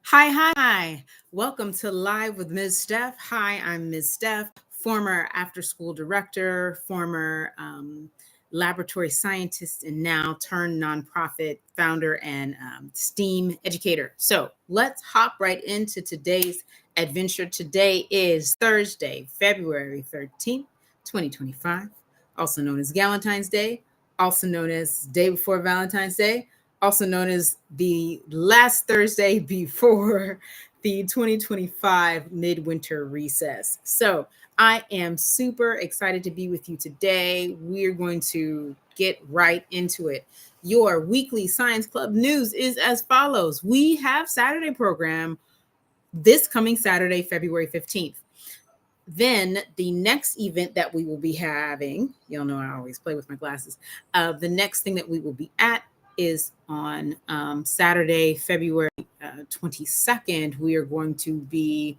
Hi. Welcome to Live with Ms. Steph. Hi, I'm Ms. Steph, former after school director, former laboratory scientist, and now turned nonprofit founder and STEAM educator. So let's hop right into today's adventure. Today is Thursday, February 13th, 2025, also known as Valentine's Day, also known as Day Before Valentine's Day, also known as the last Thursday before the 2025 midwinter recess. So I am super excited to be with you today. We're going to get right into it. Your weekly science club news is as follows. We have Saturday program this coming Saturday, February 15th. Then the next event that we will be having, you'll know I always play with my glasses. The next thing that we will be at is on Saturday, February 22nd. We are going to be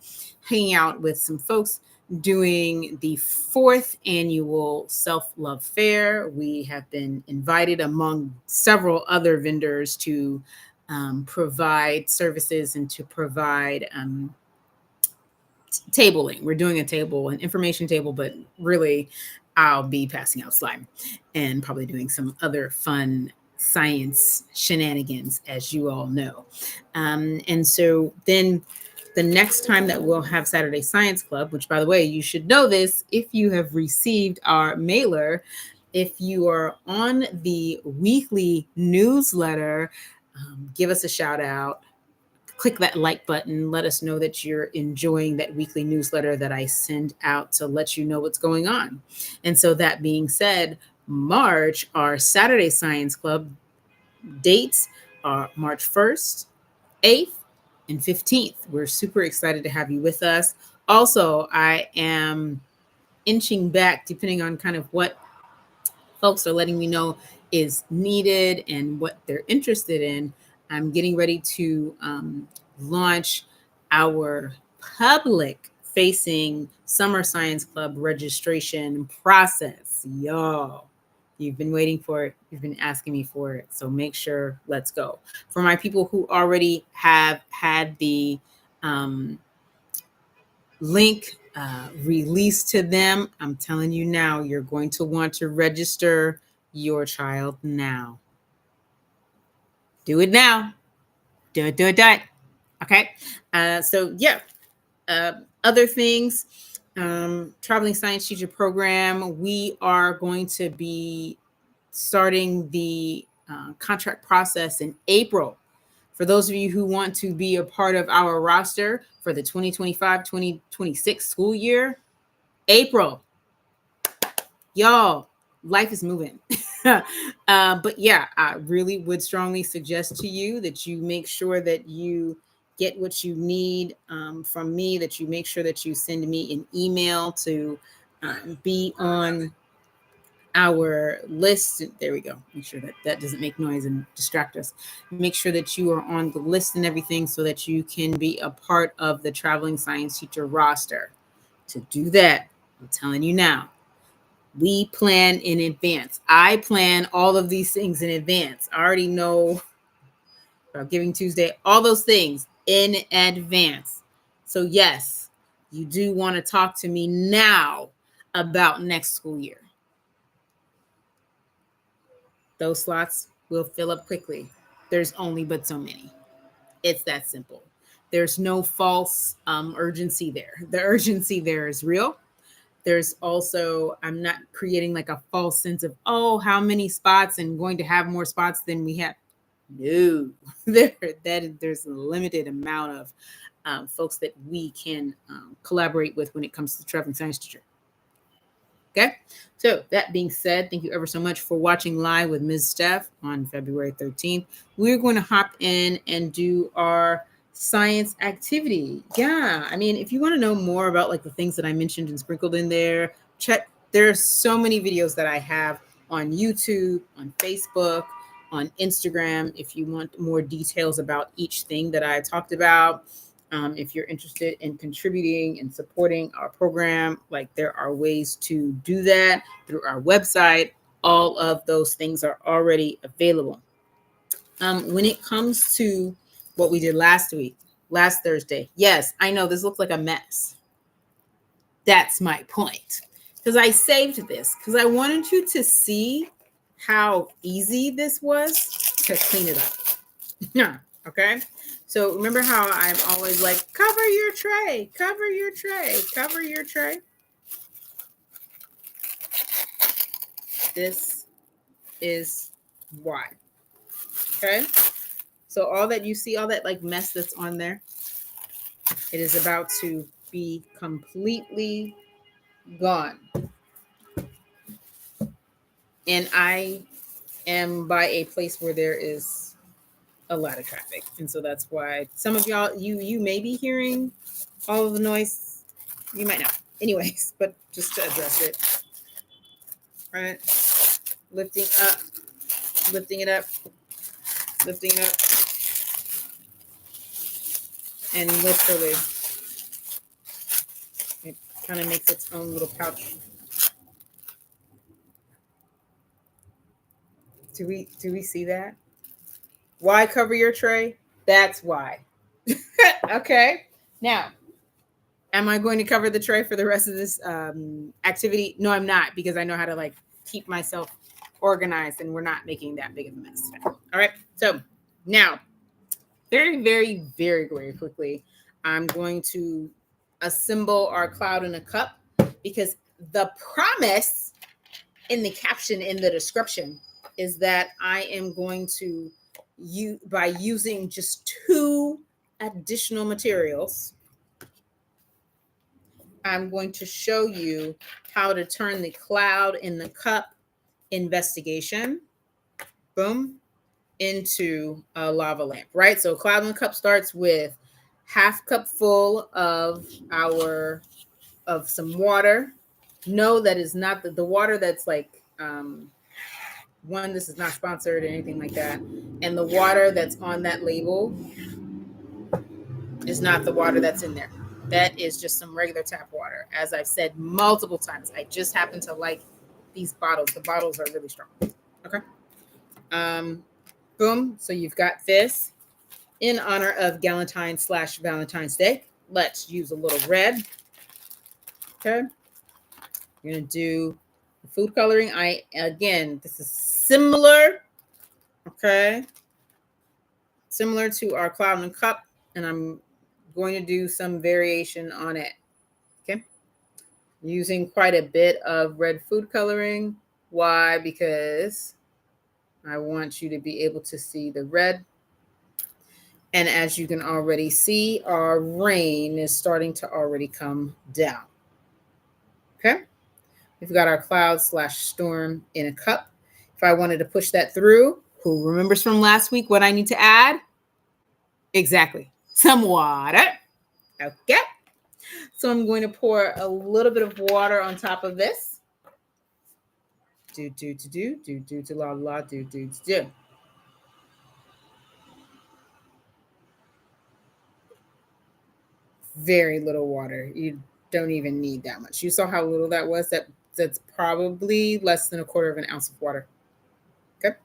hanging out with some folks doing the fourth annual self-love fair. We have been invited among several other vendors to provide services and to provide tabling. We're doing an information table, but really I'll be passing out slime and probably doing some other fun science shenanigans, as you all know. And so then the next time that we'll have Saturday Science Club, which by the way, you should know this if you have received our mailer, if you are on the weekly newsletter, give us a shout out. Click that like button. Let us know that you're enjoying that weekly newsletter that I send out to let you know what's going on. And so that being said, March, our Saturday Science Club dates are March 1st, 8th, and 15th. We're super excited to have you with us. Also, I am inching back depending on kind of what folks are letting me know is needed and what they're interested in. I'm getting ready to launch our public facing Summer Science Club registration process. Y'all, you've been waiting for it. You've been asking me for it. So make sure, let's go. For my people who already have had the link released to them, I'm telling you now, you're going to want to register your child now. Do it now. Do it. Okay. So yeah. Other things, traveling science teacher program. We are going to be starting the contract process in April. For those of you who want to be a part of our roster for the 2025-2026 school year, April. Y'all, life is moving. But yeah, I really would strongly suggest to you that you make sure that you get what you need from me, that you make sure that you send me an email to be on our list. There we go. Make sure that that doesn't make noise and distract us. Make sure that you are on the list and everything so that you can be a part of the traveling science teacher roster. To do that, I'm telling you now, we plan in advance. I plan all of these things in advance. I already know about Giving Tuesday, all those things in advance. So yes, you do want to talk to me now about next school year. Those slots will fill up quickly. There's only but so many. It's that simple. There's no false urgency there. The urgency there is real. There's also, I'm not creating like a false sense of, oh, how many spots and going to have more spots than we have. No, there's a limited amount of folks that we can collaborate with when it comes to traveling science teacher. Okay, so that being said, thank you ever so much for watching Live with Ms. Steph on February 13th. We're going to hop in and do our science activity. Yeah, I mean, if you want to know more about like the things that I mentioned and sprinkled in there, check. There's so many videos that I have on YouTube, on Facebook, on Instagram. If you want more details about each thing that I talked about, if you're interested in contributing and supporting our program, like there are ways to do that through our website. All of those things are already available. When it comes to what we did last week, last Thursday. Yes, I know this looks like a mess. That's my point. Because I saved this because I wanted you to see how easy this was to clean it up. Yeah. Okay. So remember how I'm always like, cover your tray, cover your tray, cover your tray. This is why. Okay. So all that you see, all that like mess that's on there, it is about to be completely gone. And I am by a place where there is a lot of traffic. And so that's why some of y'all, you may be hearing all of the noise. You might not. Anyways, but just to address it. Right? Lifting up, lifting it up, lifting it up. And literally, it kind of makes its own little pouch. Do we see that? Why cover your tray? That's why. Okay. Now, am I going to cover the tray for the rest of this activity? No, I'm not, because I know how to like keep myself organized, and we're not making that big of a mess today. All right. So now, very, very, very, very quickly, I'm going to assemble our cloud in a cup, because the promise in the caption, in the description, is that I am going to by using just 2 additional materials, I'm going to show you how to turn the cloud in the cup investigation, boom, into a lava lamp, right? So cloud in the cup starts with 1/2 cup full of some water. No, that is not the water that's like, one, this is not sponsored or anything like that. And the water that's on that label is not the water that's in there. That is just some regular tap water. As I've said multiple times, I just happen to like these bottles. The bottles are really strong. Okay. Boom. So you've got this in honor of Galentine/Valentine's Day. Let's use a little red. Okay. You're going to do food coloring. This is similar. Okay. Similar to our cloud and cup. And I'm going to do some variation on it. Okay. Using quite a bit of red food coloring. Why? Because I want you to be able to see the red. And as you can already see, our rain is starting to already come down. Okay. We've got our cloud/storm in a cup. If I wanted to push that through, who remembers from last week what I need to add? Exactly. Some water. Okay. So I'm going to pour a little bit of water on top of this. Do la la do. Very little water. You don't even need that much. You saw how little that was. That's probably less than 1/4 of an ounce of water. Okay.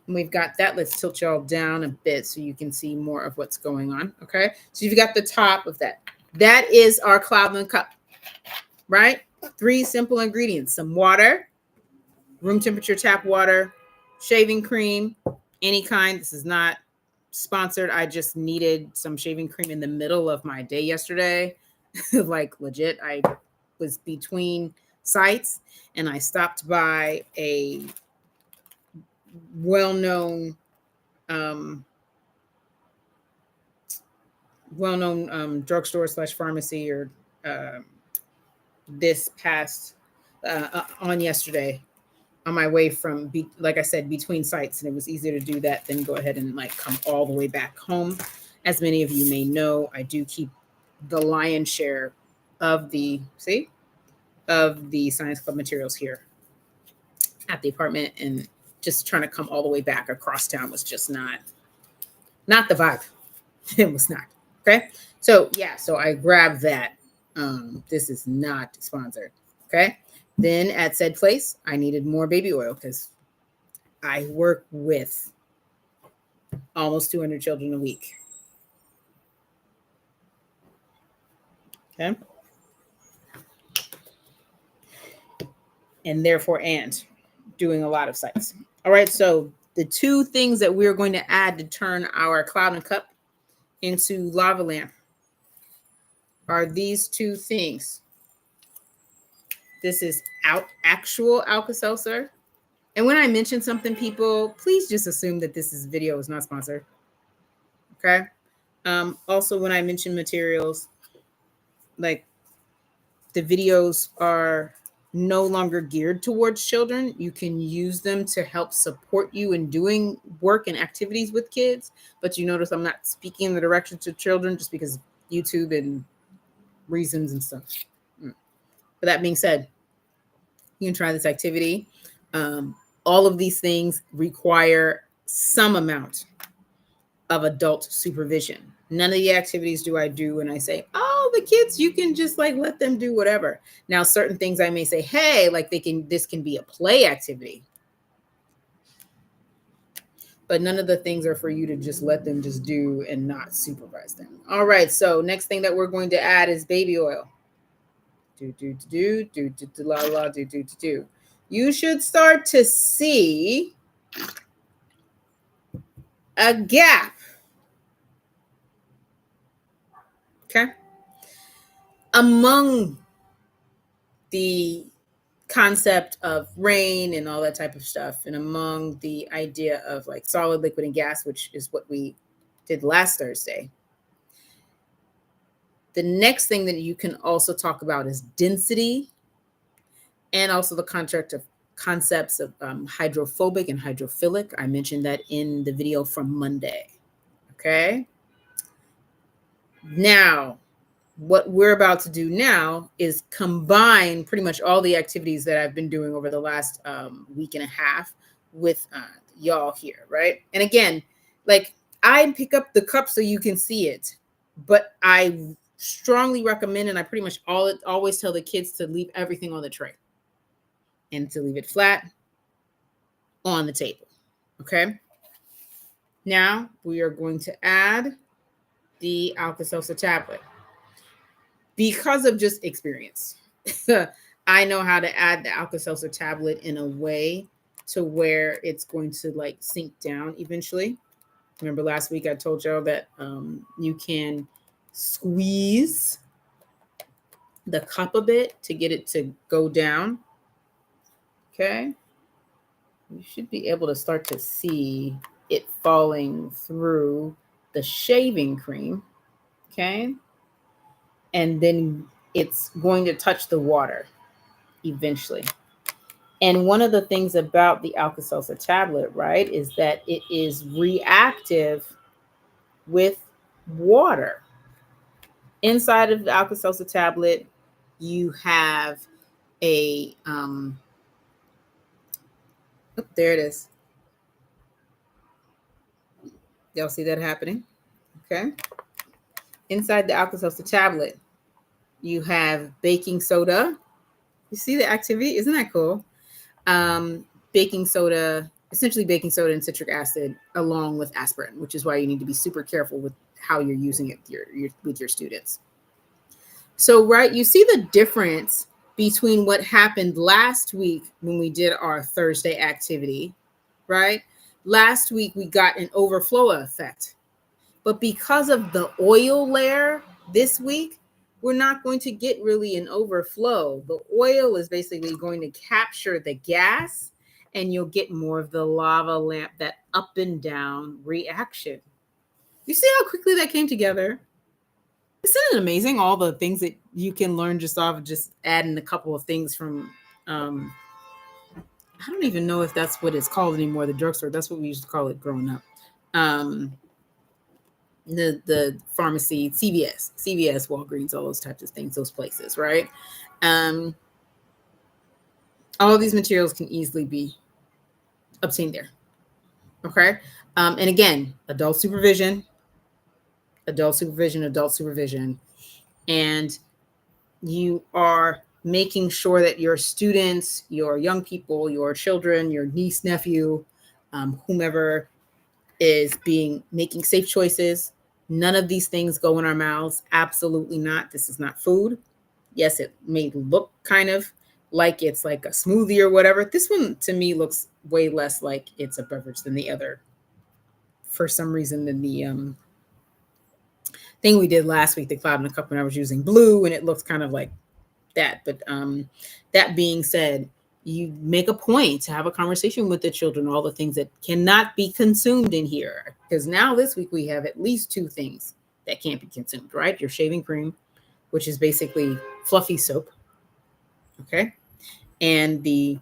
And we've got that. Let's tilt y'all down a bit so you can see more of what's going on. Okay. So you've got the top of that. That is our cloud in the cup, right? 3 simple ingredients: some water, room temperature tap water, shaving cream, any kind. This is not sponsored. I just needed some shaving cream in the middle of my day yesterday. Like legit, I was between sites and I stopped by a well-known drugstore/pharmacy, or this past on yesterday, on my way from, like I said, between sites, and it was easier to do that than go ahead and like come all the way back home. As many of you may know, I do keep the lion's share of the Science Club materials here at the apartment, and just trying to come all the way back across town was just not the vibe. It was not. Okay. So yeah, so I grabbed that. This is not sponsored. Okay. Then at said place, I needed more baby oil because I work with almost 200 children a week. Okay. And therefore, and doing a lot of sites. All right. So the two things that we're going to add to turn our cloud and cup into lava lamp are these two things. This is actual Alka-Seltzer. And when I mention something, people, please just assume that this video is not sponsored. Okay. Also, when I mention materials, like the videos are no longer geared towards children. You can use them to help support you in doing work and activities with kids. But you notice I'm not speaking in the direction to children just because YouTube and reasons and stuff. But that being said, you can try this activity. All of these things require some amount of adult supervision. None of the activities do I do when I say, oh, the kids, you can just like let them do whatever. Now, certain things I may say, hey, like this can be a play activity. But none of the things are for you to just let them just do and not supervise them. All right. So next thing that we're going to add is baby oil. Do. You should start to see a gap. Okay. Among the concept of rain and all that type of stuff, and among the idea of like solid, liquid, and gas, which is what we did last Thursday. The next thing that you can also talk about is density, and also the concepts of hydrophobic and hydrophilic. I mentioned that in the video from Monday. Okay. Now, what we're about to do now is combine pretty much all the activities that I've been doing over the last week and a half with y'all here, right? And again, like I pick up the cup so you can see it, but I strongly recommend, and I pretty much always tell the kids to leave everything on the tray and to leave it flat on the table, okay? Now we are going to add the Alka-Seltzer tablet. Because of just experience, I know how to add the Alka-Seltzer tablet in a way to where it's going to like sink down eventually. Remember last week I told y'all that you can squeeze the cup a bit to get it to go down. Okay. You should be able to start to see it falling through the shaving cream. Okay. And then it's going to touch the water eventually. And one of the things about the Alka-Seltzer tablet, right, is that it is reactive with water. Inside of the Alka-Seltzer tablet, you have a, there it is. Y'all see that happening? Okay. Inside the Alka-Seltzer tablet, you have baking soda. You see the activity? Isn't that cool? Baking soda, essentially baking soda and citric acid along with aspirin, which is why you need to be super careful with how you're using it with your students. So, right, you see the difference between what happened last week when we did our Thursday activity, right? Last week we got an overflow effect. But because of the oil layer this week, we're not going to get really an overflow. The oil is basically going to capture the gas, and you'll get more of the lava lamp, that up and down reaction. You see how quickly that came together? Isn't it amazing all the things that you can learn just off of just adding a couple of things from, I don't even know if that's what it's called anymore, the drugstore. That's what we used to call it growing up. The pharmacy, CVS, Walgreens, all those types of things, those places, right? All of these materials can easily be obtained there. Okay. And again, adult supervision. And you are making sure that your students, your young people, your children, your niece, nephew, whomever is making safe choices None of these things go in our mouths. Absolutely not. This is not food. Yes, it may look kind of like it's like a smoothie or whatever. This one to me looks way less like it's a beverage than the other. For some reason, than the thing we did last week, the cloud in a cup, when I was using blue, and it looks kind of like that. But that being said, you make a point to have a conversation with the children, all the things that cannot be consumed in here. Because now this week we have at least two things that can't be consumed, right? Your shaving cream, which is basically fluffy soap, okay? And the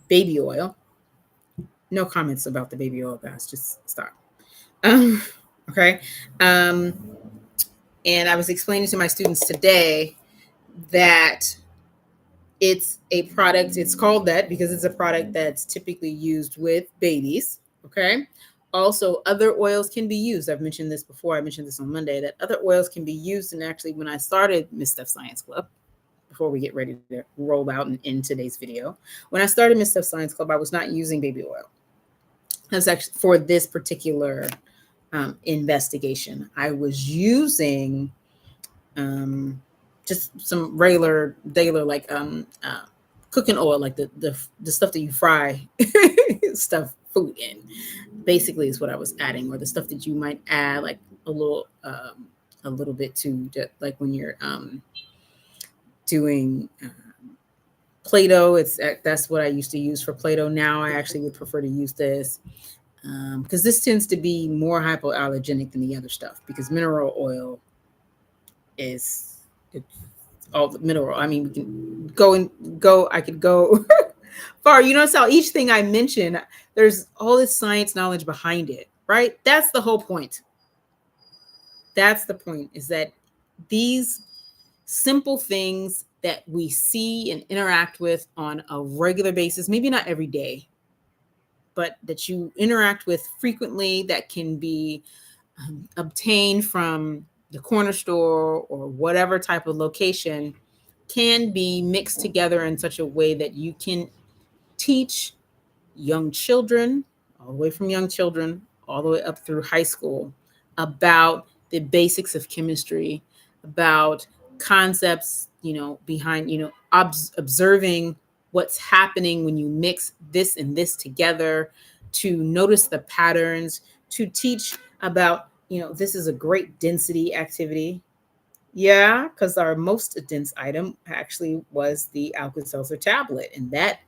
baby oil. No comments about the baby oil, guys. Just stop. Um, okay. Um, and I was explaining to my students today that it's a product, it's called that because it's a product that's typically used with babies. Okay. Also, other oils can be used. I've mentioned this before. I mentioned this on Monday that other oils can be used. And actually, when I started Miss Steph Science Club, before we get ready to roll out and end today's video, when I started Miss Steph Science Club, I was not using baby oil. That's actually for this particular investigation. I was using just some regular daily like cooking oil, like the stuff that you fry stuff food in. Basically, is what I was adding, or the stuff that you might add like a little bit to, like when you're doing Play-Doh. That's what I used to use for Play-Doh. Now I actually would prefer to use this because this tends to be more hypoallergenic than the other stuff, because mineral oil is it's all the mineral. I mean, we can go. I could go far. You notice how each thing I mention, there's all this science knowledge behind it, right? That's the whole point. That's the point, is that these simple things that we see and interact with on a regular basis, maybe not every day, but that you interact with frequently, that can be obtained from the corner store or whatever type of location, can be mixed together in such a way that you can teach young children, all the way from young children all the way up through high school, about the basics of chemistry, about concepts, behind, observing what's happening when you mix this and this together, to notice the patterns, to teach about, this is a great density activity. Yeah, because our most dense item actually was the Alka-Seltzer tablet, and that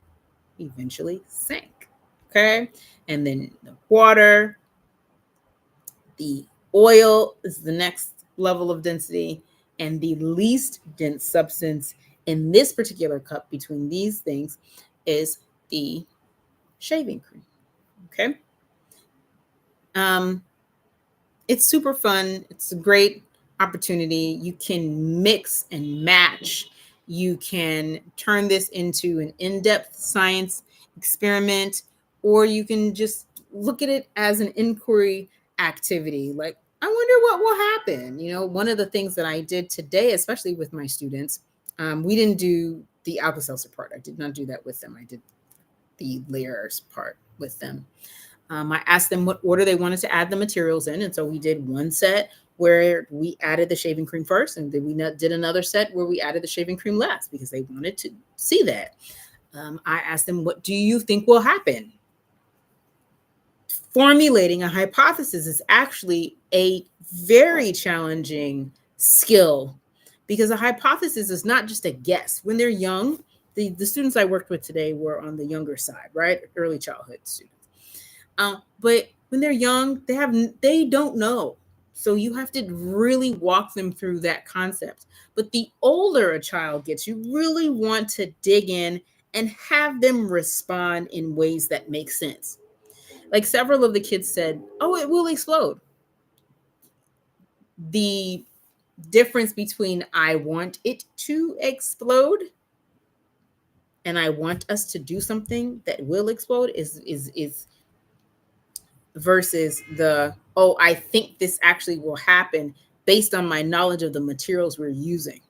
eventually sank. Okay. And then the water, the oil is the next level of density, and the least dense substance in this particular cup between these things is the shaving cream. Okay. It's super fun. It's a great opportunity. You can mix and match. You can turn this into an in-depth science experiment, or you can just look at it as an inquiry activity. Like, I wonder what will happen. One of the things that I did today, especially with my students, we didn't do the Alka-Seltzer part. I did not do that with them. I did the layers part with them. I asked them what order they wanted to add the materials in. And so we did one set where we added the shaving cream first, and then we did another set where we added the shaving cream last, because they wanted to see that. I asked them, what do you think will happen? Formulating a hypothesis is actually a very challenging skill, because a hypothesis is not just a guess. When they're young, the students I worked with today were on the younger side, right? Early childhood students. But when they're young, they don't know. So you have to really walk them through that concept. But the older a child gets, you really want to dig in and have them respond in ways that make sense. Like several of the kids said, oh, it will explode. The difference between I want it to explode and I want us to do something that will explode is versus oh, I think this actually will happen based on my knowledge of the materials we're using,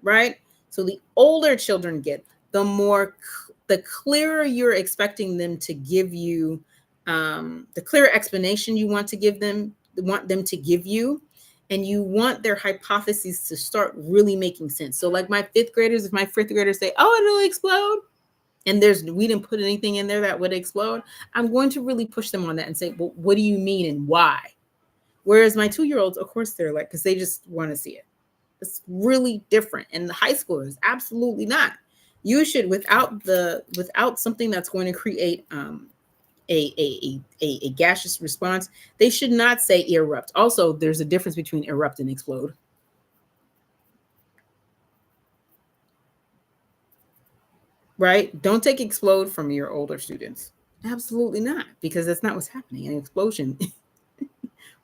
right? So the older children get, the clearer you're expecting them to give you, the clearer explanation you want to give them, want them to give you, and you want their hypotheses to start really making sense. So like my fifth graders, if my fifth graders say, oh, it'll explode, and we didn't put anything in there that would explode, I'm going to really push them on that and say, well, what do you mean and why? Whereas my 2-year-olds, of course, they're like, because they just want to see it. It's really different. And the high schoolers, absolutely not. You should, without something that's going to create a gaseous response, they should not say erupt. Also, there's a difference between erupt and explode. Right? Don't take explode from your older students. Absolutely not, because that's not what's happening. An explosion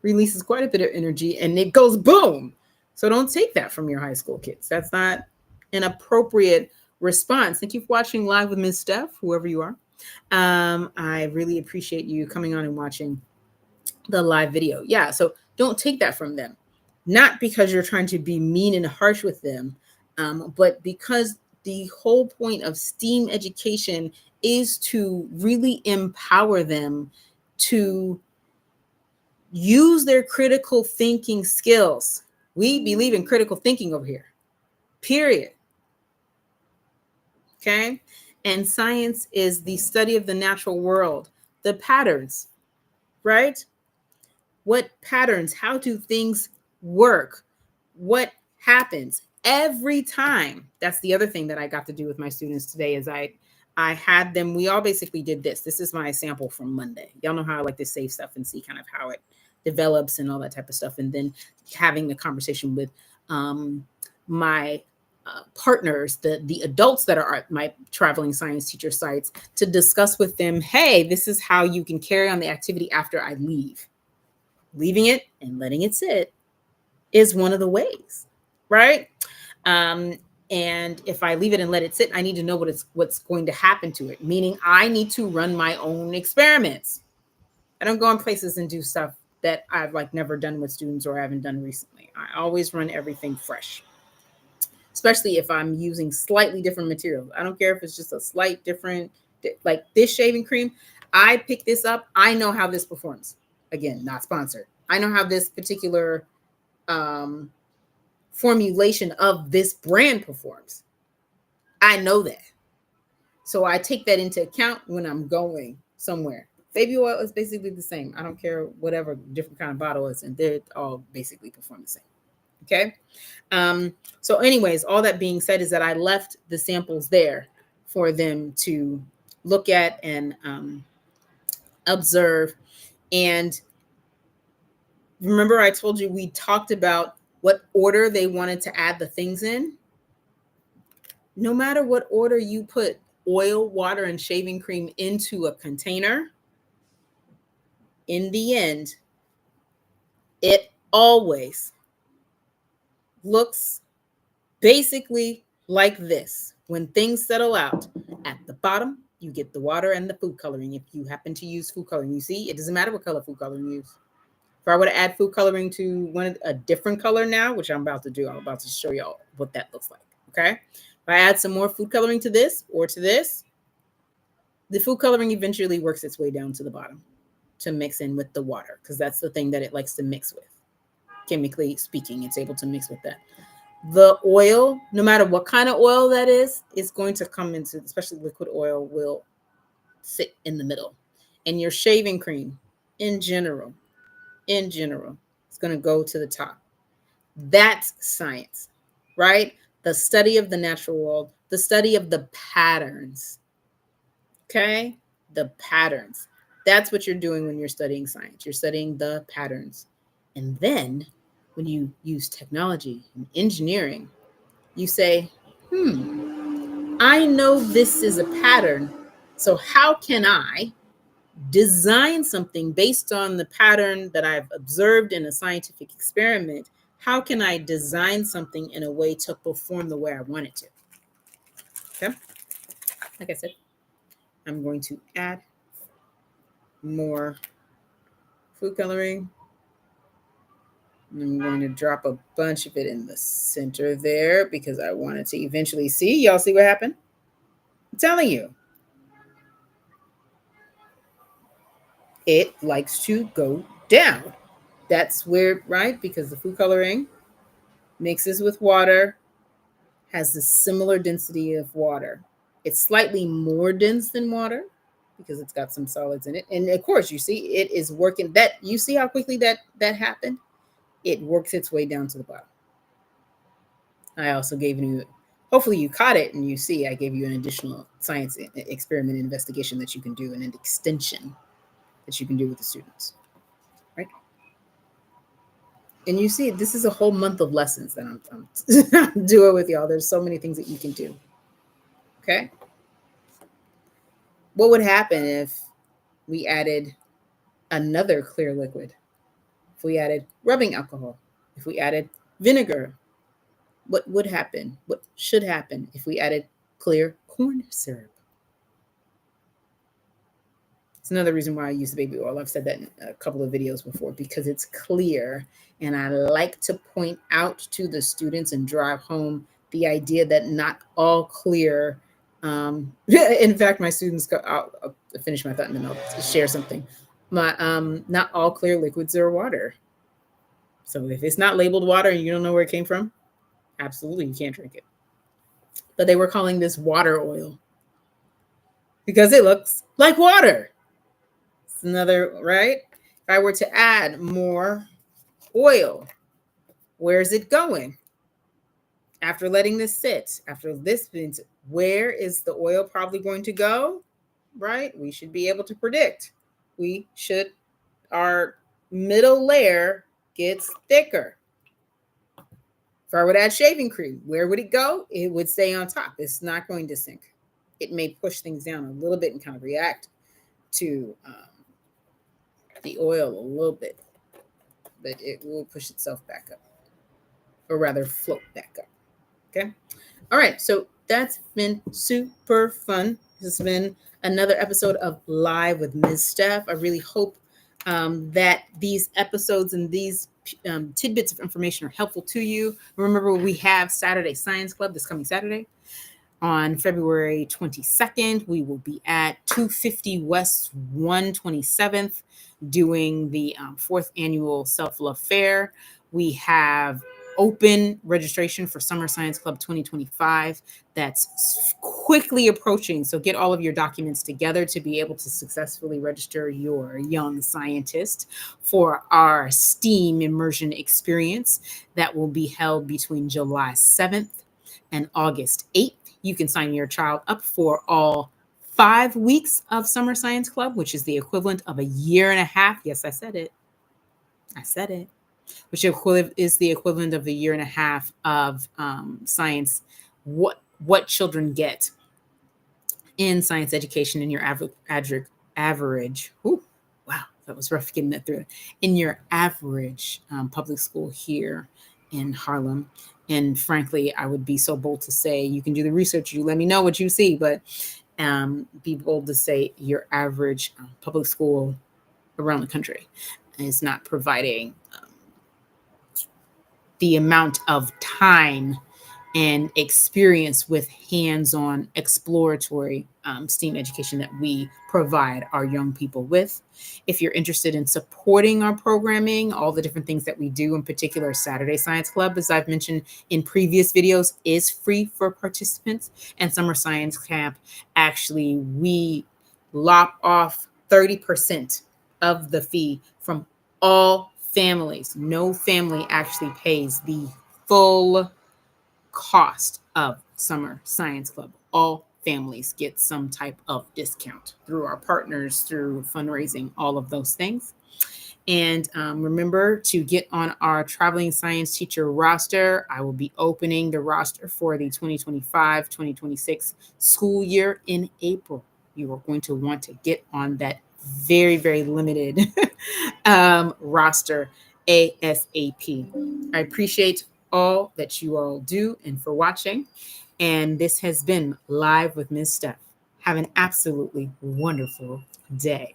releases quite a bit of energy and it goes boom. So don't take that from your high school kids. That's not an appropriate response. Thank you for watching Live with Ms. Steph, whoever you are. I really appreciate you coming on and watching the live video. Yeah, so don't take that from them. Not because you're trying to be mean and harsh with them, but because the whole point of STEAM education is to really empower them to use their critical thinking skills. We believe in critical thinking over here, period. Okay. And science is the study of the natural world, the patterns, right? What patterns, how do things work? What happens every time? That's the other thing that I got to do with my students today is I had them, we all basically did this. This is my sample from Monday. Y'all know how I like to save stuff and see kind of how it develops and all that type of stuff. And then having the conversation with my partners, the adults that are at my traveling science teacher sites, to discuss with them, hey, this is how you can carry on the activity after I leave. Leaving it and letting it sit is one of the ways, right? And if I leave it and let it sit, I need to know what's going to happen to it. Meaning I need to run my own experiments. I don't go in places and do stuff that I've like never done with students or haven't done recently. I always run everything fresh, especially if I'm using slightly different materials. I don't care if it's just a slight different, like this shaving cream. I pick this up. I know how this performs. Again, not sponsored. I know how this particular formulation of this brand performs. I know that. So I take that into account when I'm going somewhere. Baby oil is basically the same. I don't care whatever different kind of bottle is, and they all basically perform the same. Okay. So anyways, all that being said is that I left the samples there for them to look at and observe. And remember I told you we talked about what order they wanted to add the things in? No matter what order you put oil, water, and shaving cream into a container, in the end, it always looks basically like this. When things settle out, at the bottom, you get the water and the food coloring. If you happen to use food coloring, you see, it doesn't matter what color food coloring you use. If I were to add food coloring to a different color now, which I'm about to do, I'm about to show y'all what that looks like. Okay. If I add some more food coloring to this or to this, the food coloring eventually works its way down to the bottom to mix in with the water, because that's the thing that it likes to mix with. Chemically speaking, it's able to mix with that. The oil, no matter what kind of oil that is going to come into, especially liquid oil, will sit in the middle. And your shaving cream, in general, it's going to go to the top. That's science, right? The study of the natural world, the study of the patterns. Okay? The patterns. That's what you're doing when you're studying science. You're studying the patterns. And then when you use technology and engineering, you say, I know this is a pattern. So how can I design something based on the pattern that I've observed in a scientific experiment? How can I design something in a way to perform the way I want it to? Okay. Like I said, I'm going to add more food coloring. I'm going to drop a bunch of it in the center there because I wanted to eventually see. Y'all see what happened? I'm telling you. It likes to go down. That's where, right? Because the food coloring mixes with water, has the similar density of water. It's slightly more dense than water because it's got some solids in it. And of course, you see it is working. That you see how quickly that happened? It works its way down to the bottom. I also gave you, hopefully you caught it and you see I gave you an additional science experiment investigation that you can do and an extension that you can do with the students, right? And you see, this is a whole month of lessons that I'm doing with y'all. There's so many things that you can do. Okay. What would happen if we added another clear liquid? If we added rubbing alcohol, if we added vinegar, what would happen? What should happen if we added clear corn syrup? It's another reason why I use the baby oil. I've said that in a couple of videos before because it's clear. And I like to point out to the students and drive home the idea that not all clear. In fact, my students go out. I'll finish my thought and then I'll share something. Not all clear liquids are water. So if it's not labeled water and you don't know where it came from, absolutely you can't drink it. But they were calling this water oil because it looks like water. It's another, right? If I were to add more oil, where's it going? After letting this sit, after this, where is the oil probably going to go? Right? We should be able to predict. Our middle layer gets thicker. If I would add shaving cream, where would it go? It would stay on top. It's not going to sink. It may push things down a little bit and kind of react to the oil a little bit, but it will push itself back up, or rather float back up. Okay. All right. So that's been super fun. This has been another episode of Live with Ms. Steph. I really hope that these episodes and these tidbits of information are helpful to you. Remember, we have Saturday Science Club this coming Saturday. On February 22nd, we will be at 250 West 127th doing the 4th annual Self-Love Fair. We have open registration for Summer Science Club 2025 that's quickly approaching. So get all of your documents together to be able to successfully register your young scientist for our STEAM immersion experience that will be held between July 7th and August 8th. You can sign your child up for all 5 weeks of Summer Science Club, which is the equivalent of a year and a half. Yes, I said it. Which is the equivalent of a year and a half of science. What children get in science education in your average. Ooh, wow, that was rough getting that through. In your average public school here in Harlem. And frankly, I would be so bold to say, you can do the research, you let me know what you see, but be bold to say your average public school around the country is not providing the amount of time and experience with hands-on exploratory STEAM education that we provide our young people with. If you're interested in supporting our programming, all the different things that we do, in particular Saturday Science Club, as I've mentioned in previous videos, is free for participants. And Summer Science Camp, actually, we lop off 30% of the fee from all families. No family actually pays the full cost of Summer Science Club. All families get some type of discount through our partners, through fundraising, all of those things. And remember to get on our traveling science teacher roster. I will be opening the roster for the 2025-2026 school year in April. You are going to want to get on that very, very limited roster ASAP. I appreciate all that you all do and for watching. And this has been Live with Ms. Steph. Have an absolutely wonderful day.